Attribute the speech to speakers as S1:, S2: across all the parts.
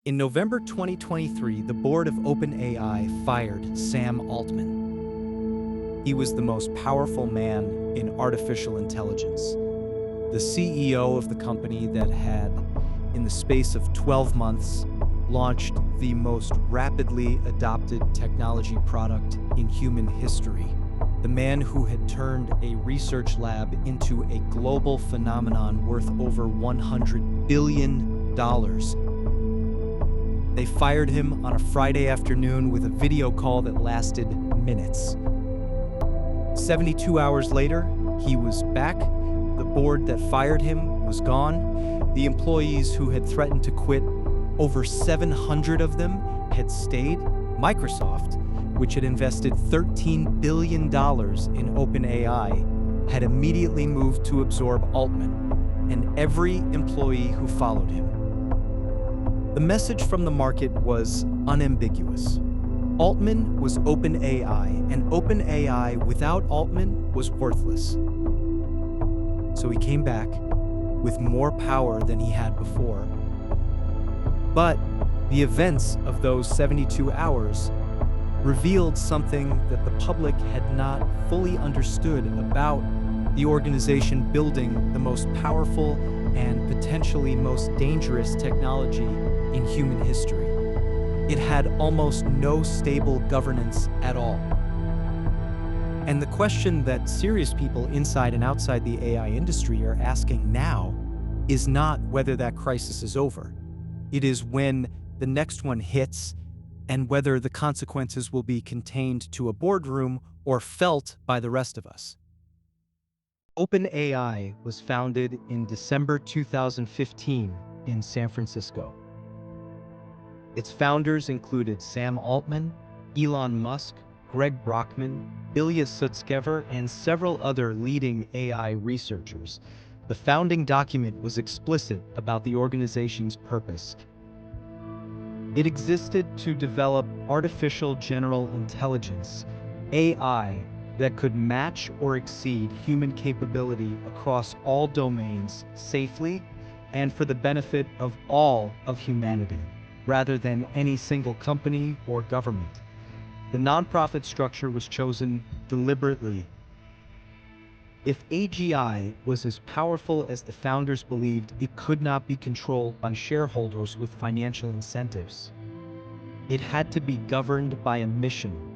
S1: In November 2023, the board of OpenAI fired Sam Altman. He was the most powerful man in artificial intelligence, the CEO of the company that had, in the space of 12 months, launched the most rapidly adopted technology product in human history. The man who had turned a research lab into a global phenomenon worth over $100 billion. They fired him on a Friday afternoon with a video call that lasted minutes. 72 hours later, he was back. The board that fired him was gone. The employees who had threatened to quit, over 700 of them, had stayed. Microsoft, which had invested $13 billion in OpenAI, had immediately moved to absorb Altman and every employee who followed him. The message from the market was unambiguous. Altman was OpenAI, and OpenAI without Altman was worthless. So he came back with more power than he had before. But the events of those 72 hours revealed something that the public had not fully understood about the organization building the most powerful and potentially most dangerous technology in human history. It had almost no stable governance at all. And the question that serious people inside and outside the AI industry are asking now is not whether that crisis is over. It is when the next one hits and whether the consequences will be contained to a boardroom or felt by the rest of us. OpenAI was founded in December 2015 in San Francisco. Its founders included Sam Altman, Elon Musk, Greg Brockman, Ilya Sutskever, and several other leading AI researchers. The founding document was explicit about the organization's purpose. It existed to develop artificial general intelligence, AI, that could match or exceed human capability across all domains safely and for the benefit of all of humanity, rather than any single company or government. The nonprofit structure was chosen deliberately. If AGI was as powerful as the founders believed, it could not be controlled by shareholders with financial incentives. It had to be governed by a mission.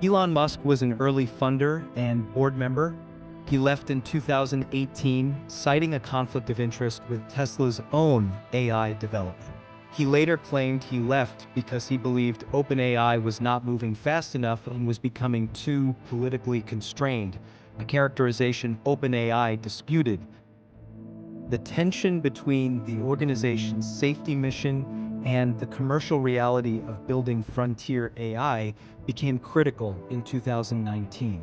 S1: Elon Musk was an early funder and board member. He left in 2018, citing a conflict of interest with Tesla's own AI development. He later claimed he left because he believed OpenAI was not moving fast enough and was becoming too politically constrained, a characterization OpenAI disputed. The tension between the organization's safety mission and the commercial reality of building frontier AI became critical in 2019.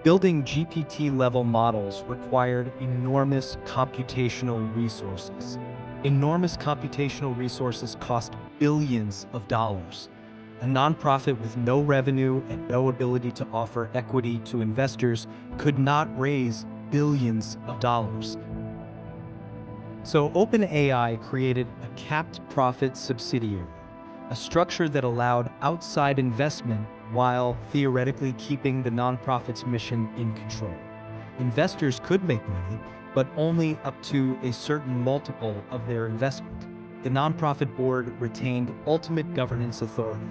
S1: Building GPT-level models required enormous computational resources. Enormous computational resources cost billions of dollars. A nonprofit with no revenue and no ability to offer equity to investors could not raise billions of dollars. So OpenAI created a capped profit subsidiary, a structure that allowed outside investment while theoretically keeping the nonprofit's mission in control. Investors could make money, but only up to a certain multiple of their investment. The nonprofit board retained ultimate governance authority.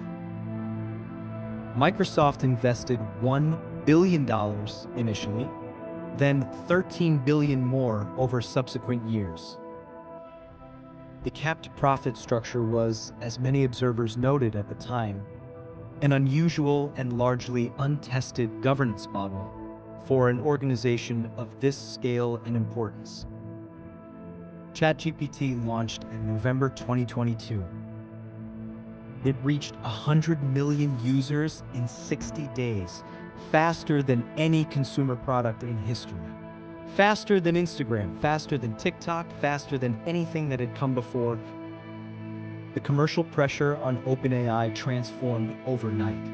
S1: Microsoft invested $1 billion initially, then $13 billion more over subsequent years. The capped profit structure was, as many observers noted at the time, an unusual and largely untested governance model for an organization of this scale and importance. ChatGPT launched in November 2022. It reached 100 million users in 60 days, faster than any consumer product in history. Faster than Instagram, faster than TikTok, faster than anything that had come before. The commercial pressure on OpenAI transformed overnight.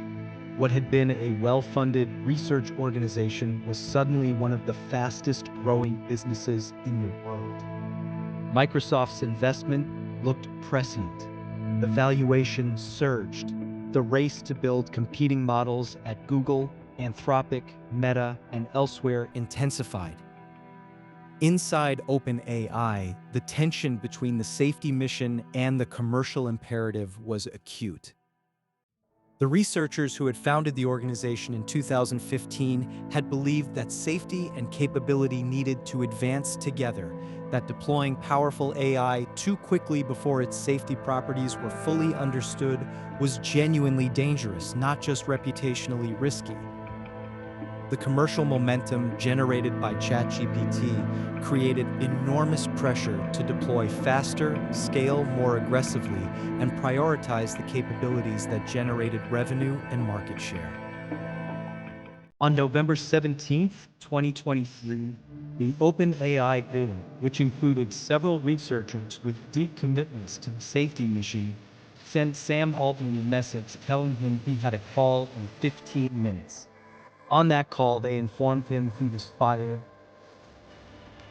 S1: What had been a well-funded research organization was suddenly one of the fastest growing businesses in the world. Microsoft's investment looked prescient. The valuation surged. The race to build competing models at Google, Anthropic, Meta, and elsewhere intensified. Inside OpenAI, the tension between the safety mission and the commercial imperative was acute. The researchers who had founded the organization in 2015 had believed that safety and capability needed to advance together, that deploying powerful AI too quickly before its safety properties were fully understood was genuinely dangerous, not just reputationally risky. The commercial momentum generated by ChatGPT created enormous pressure to deploy faster, scale more aggressively, and prioritize the capabilities that generated revenue and market share. On November 17, 2023, the OpenAI board, which included several researchers with deep commitments to the safety mission, sent Sam Altman a message telling him he had a call in 15 minutes. On that call, they informed him he was fired.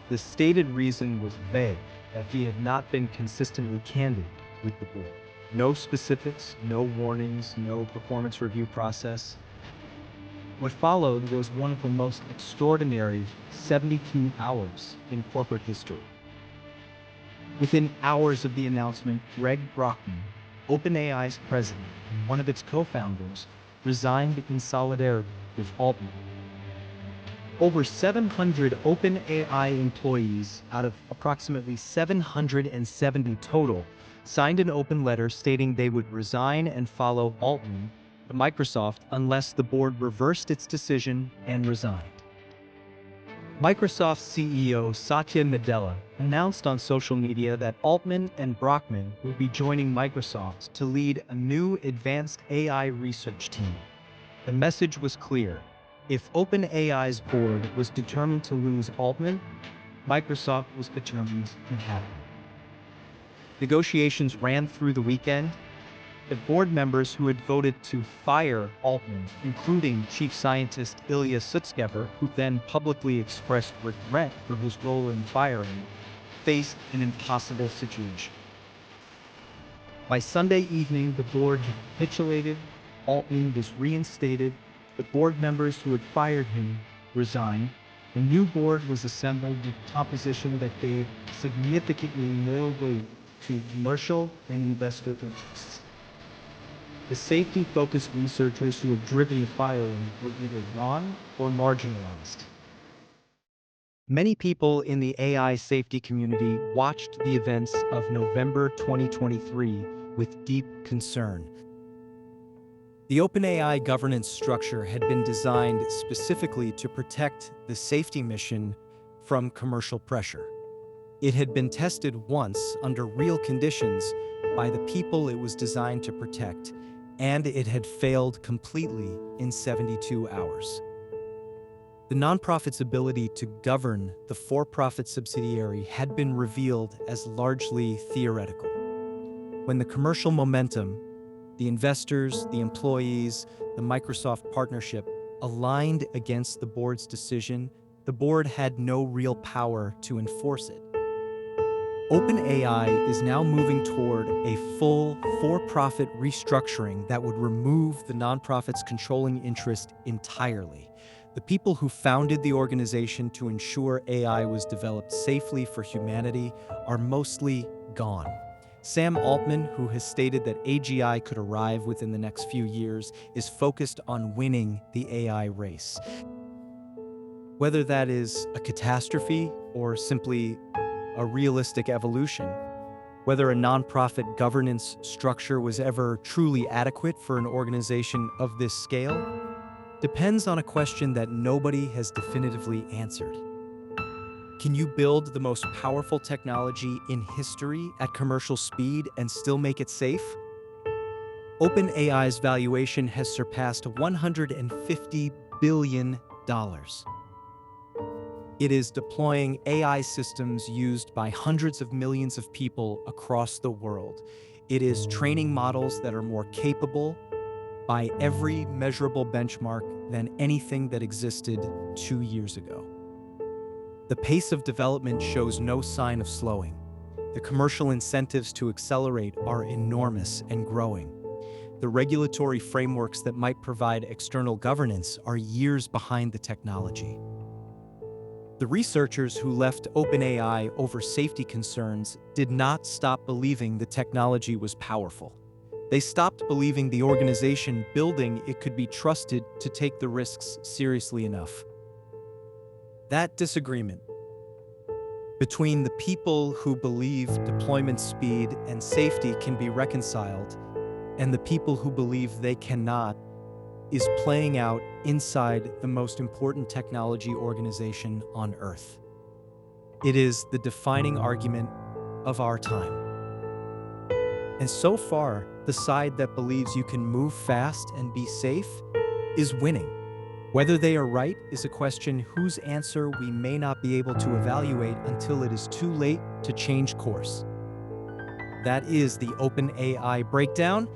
S1: The stated reason was vague, that he had not been consistently candid with the board. No specifics, no warnings, no performance review process. What followed was one of the most extraordinary 72 hours in corporate history. Within hours of the announcement, Greg Brockman, OpenAI's president and one of its co-founders, resigned in solidarity with Altman. Over 700 OpenAI employees out of approximately 770 total signed an open letter stating they would resign and follow Altman to Microsoft unless the board reversed its decision and resigned. Microsoft CEO Satya Nadella announced on social media that Altman and Brockman would be joining Microsoft to lead a new advanced AI research team. The message was clear. If OpenAI's board was determined to lose Altman, Microsoft was determined to have him. Negotiations ran through the weekend. The board members who had voted to fire Altman, including Chief Scientist Ilya Sutskever, who then publicly expressed regret for his role in firing, faced an impossible situation. By Sunday evening, the board had capitulated, Altman was reinstated, the board members who had fired him resigned. The new board was assembled with composition that gave significantly more weight to commercial and investor interests. The safety-focused researchers who had driven the firing were either gone or marginalized. Many people in the AI safety community watched the events of November 2023 with deep concern. The OpenAI governance structure had been designed specifically to protect the safety mission from commercial pressure. It had been tested once under real conditions by the people it was designed to protect, and it had failed completely in 72 hours. The nonprofit's ability to govern the for-profit subsidiary had been revealed as largely theoretical. When the commercial momentum, the investors, the employees, the Microsoft partnership aligned against the board's decision, the board had no real power to enforce it. OpenAI is now moving toward a full for-profit restructuring that would remove the nonprofit's controlling interest entirely. The people who founded the organization to ensure AI was developed safely for humanity are mostly gone. Sam Altman, who has stated that AGI could arrive within the next few years, is focused on winning the AI race. Whether that is a catastrophe or simply a realistic evolution, whether a nonprofit governance structure was ever truly adequate for an organization of this scale, depends on a question that nobody has definitively answered. Can you build the most powerful technology in history at commercial speed and still make it safe? OpenAI's valuation has surpassed $150 billion. It is deploying AI systems used by hundreds of millions of people across the world. It is training models that are more capable by every measurable benchmark than anything that existed 2 years ago. The pace of development shows no sign of slowing. The commercial incentives to accelerate are enormous and growing. The regulatory frameworks that might provide external governance are years behind the technology. The researchers who left OpenAI over safety concerns did not stop believing the technology was powerful. They stopped believing the organization building it could be trusted to take the risks seriously enough. That disagreement between the people who believe deployment speed and safety can be reconciled and the people who believe they cannot is playing out inside the most important technology organization on Earth. It is the defining argument of our time. And so far, the side that believes you can move fast and be safe is winning. Whether they are right is a question whose answer we may not be able to evaluate until it is too late to change course. That is the OpenAI breakdown.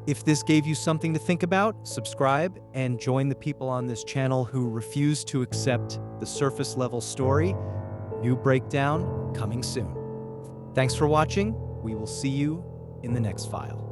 S1: If this gave you something to think about, subscribe and join the people on this channel who refuse to accept the surface-level story. New breakdown coming soon. Thanks for watching. We will see you in the next file.